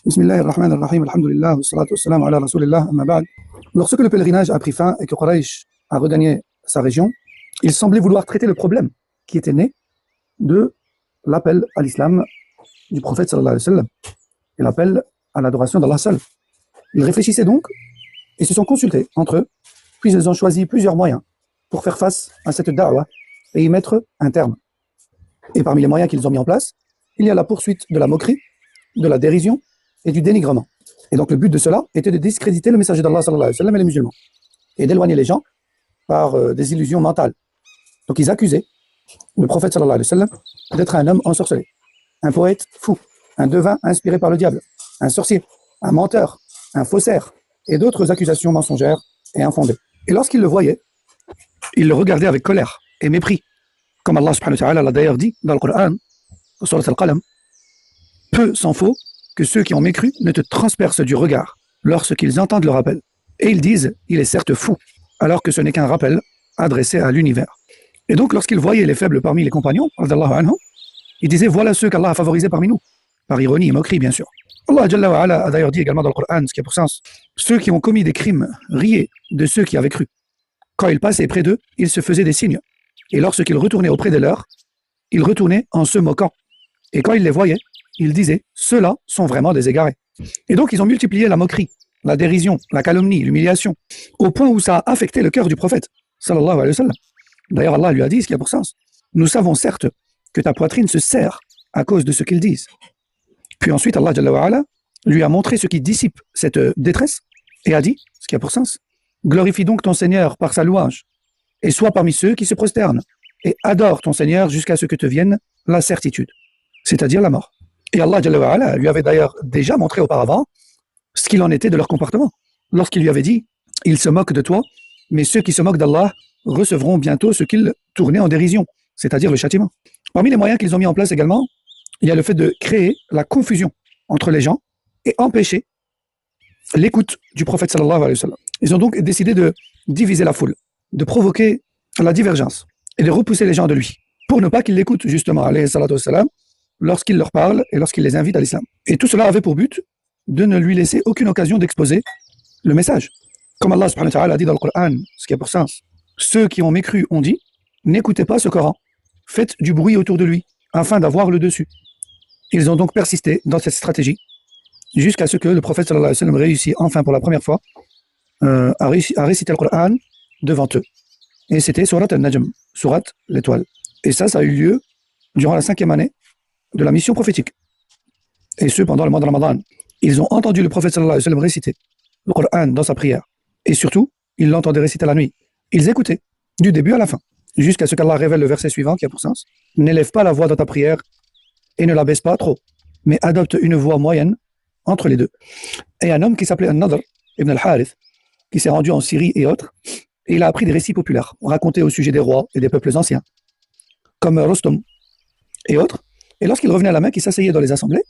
Bismillahirrahmanirrahim, alhamdulillah, wassalatu wassalamu ala rasulillah, amma ba'd. Lorsque le pèlerinage a pris fin et que Quraysh a regagné sa région, il semblait vouloir traiter le problème qui était né de l'appel à l'islam du prophète sallallahu alayhi wa sallam et l'appel à l'adoration d'Allah seul. Ils réfléchissaient donc et se sont consultés entre eux, puis ils ont choisi plusieurs moyens pour faire face à cette da'wah et y mettre un terme. Et parmi les moyens qu'ils ont mis en place, il y a la poursuite de la moquerie, de la dérision et du dénigrement. Et donc le but de cela était de discréditer le messager d'Allah sallallahu alayhi wa sallam et les musulmans et d'éloigner les gens par des illusions mentales. Donc ils accusaient le prophète sallallahu alayhi wa sallam d'être un homme ensorcelé, un poète fou, un devin inspiré par le diable, un sorcier, un menteur, un faussaire et d'autres accusations mensongères et infondées. Et lorsqu'ils le voyaient, ils le regardaient avec colère et mépris. Comme Allah subhanahu wa ta'ala l'a d'ailleurs dit dans le Coran, au Surat Al-Qalam, peu s'en faut que ceux qui ont mécru ne te transpercent du regard lorsqu'ils entendent le rappel. Et ils disent, il est certes fou, alors que ce n'est qu'un rappel adressé à l'univers. Et donc lorsqu'ils voyaient les faibles parmi les compagnons, ils disaient, voilà ceux qu'Allah a favorisés parmi nous, par ironie et moquerie bien sûr. Allah Jalla wa Ala a d'ailleurs dit également dans le Coran, ce qui a pour sens, ceux qui ont commis des crimes riaient de ceux qui avaient cru. Quand ils passaient près d'eux, ils se faisaient des signes. Et lorsqu'ils retournaient auprès des leurs, ils retournaient en se moquant. Et quand ils les voyaient, ils disaient, ceux-là sont vraiment des égarés. Et donc ils ont multiplié la moquerie, la dérision, la calomnie, l'humiliation, au point où ça a affecté le cœur du prophète, sallallahu alayhi wa sallam. D'ailleurs Allah lui a dit ce qui a pour sens, nous savons certes que ta poitrine se serre à cause de ce qu'ils disent. Puis ensuite Allah Jalla wa Ala lui a montré ce qui dissipe cette détresse et a dit, ce qui a pour sens, glorifie donc ton Seigneur par sa louange et sois parmi ceux qui se prosternent et adore ton Seigneur jusqu'à ce que te vienne la certitude, c'est-à-dire la mort. Et Allah Jalla wa Ala lui avait d'ailleurs déjà montré auparavant ce qu'il en était de leur comportement. Lorsqu'il lui avait dit, ils se moquent de toi, mais ceux qui se moquent d'Allah recevront bientôt ce qu'ils tournaient en dérision, c'est-à-dire le châtiment. Parmi les moyens qu'ils ont mis en place également, il y a le fait de créer la confusion entre les gens et empêcher l'écoute du prophète sallallahu alayhi wa sallam. Ils ont donc décidé de diviser la foule, de provoquer la divergence et de repousser les gens de lui, pour ne pas qu'ils l'écoutent justement, alayhi salatu wa sallam, lorsqu'il leur parle et lorsqu'il les invite à l'islam. Et tout cela avait pour but de ne lui laisser aucune occasion d'exposer le message. Comme Allah subhanahu wa ta'ala a dit dans le Coran, ce qui a pour sens, ceux qui ont mécru ont dit, n'écoutez pas ce Coran, faites du bruit autour de lui, afin d'avoir le dessus. Ils ont donc persisté dans cette stratégie, jusqu'à ce que le prophète sallallahu alayhi wa sallam réussit enfin pour la première fois à réciter le Coran devant eux. Et c'était Surat al-Najm, Surat l'étoile. Et ça a eu lieu durant la 5e année de la mission prophétique. Et ce, pendant le mois de Ramadan. Ils ont entendu le prophète sallallahu alayhi wa sallam réciter le Coran dans sa prière. Et surtout, ils l'entendaient réciter la nuit. Ils écoutaient, du début à la fin, jusqu'à ce qu'Allah révèle le verset suivant qui a pour sens. N'élève pas la voix dans ta prière et ne la baisse pas trop, mais adopte une voix moyenne entre les deux. Et un homme qui s'appelait An-Nadr ibn al-Harith, qui s'est rendu en Syrie et autres, et il a appris des récits populaires, racontés au sujet des rois et des peuples anciens, comme Rostom et autres. Et lorsqu'il revenait à la Mecque, il s'asseyait dans les assemblées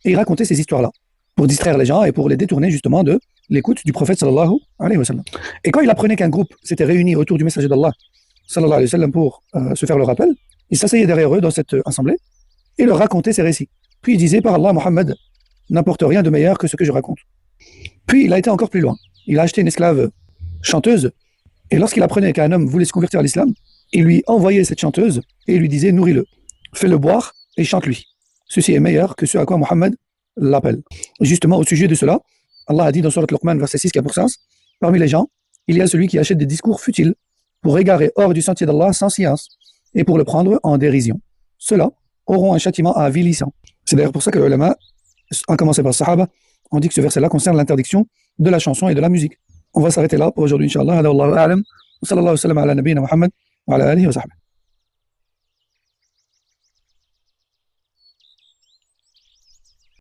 et il racontait ces histoires-là pour distraire les gens et pour les détourner justement de l'écoute du prophète sallallahu alayhi wa sallam. Et quand il apprenait qu'un groupe s'était réuni autour du messager d'Allah sallallahu alayhi wa sallam pour se faire le rappel, il s'asseyait derrière eux dans cette assemblée et leur racontait ces récits. Puis il disait, par Allah, Mohammed n'apporte rien de meilleur que ce que je raconte. Puis il a été encore plus loin. Il a acheté une esclave chanteuse et lorsqu'il apprenait qu'un homme voulait se convertir à l'islam, il lui envoyait cette chanteuse et il lui disait, nourris-le, fais-le boire et chante-lui. Ceci est meilleur que ce à quoi Mohammed l'appelle. Justement, au sujet de cela, Allah a dit dans Surat Luqman, verset 6, qui a pour sens, parmi les gens, il y a celui qui achète des discours futiles pour égarer hors du sentier d'Allah sans science et pour le prendre en dérision. Ceux-là auront un châtiment avilissant. C'est d'ailleurs pour ça que les ulama, à commencer par le Sahaba, ont dit que ce verset-là concerne l'interdiction de la chanson et de la musique. On va s'arrêter là pour aujourd'hui, Inch'Allah. Hada wallahu a'lam. Wa sallallahu wa sallam ala nabiyyina Muhammad wa ala alihi wa sahbihi.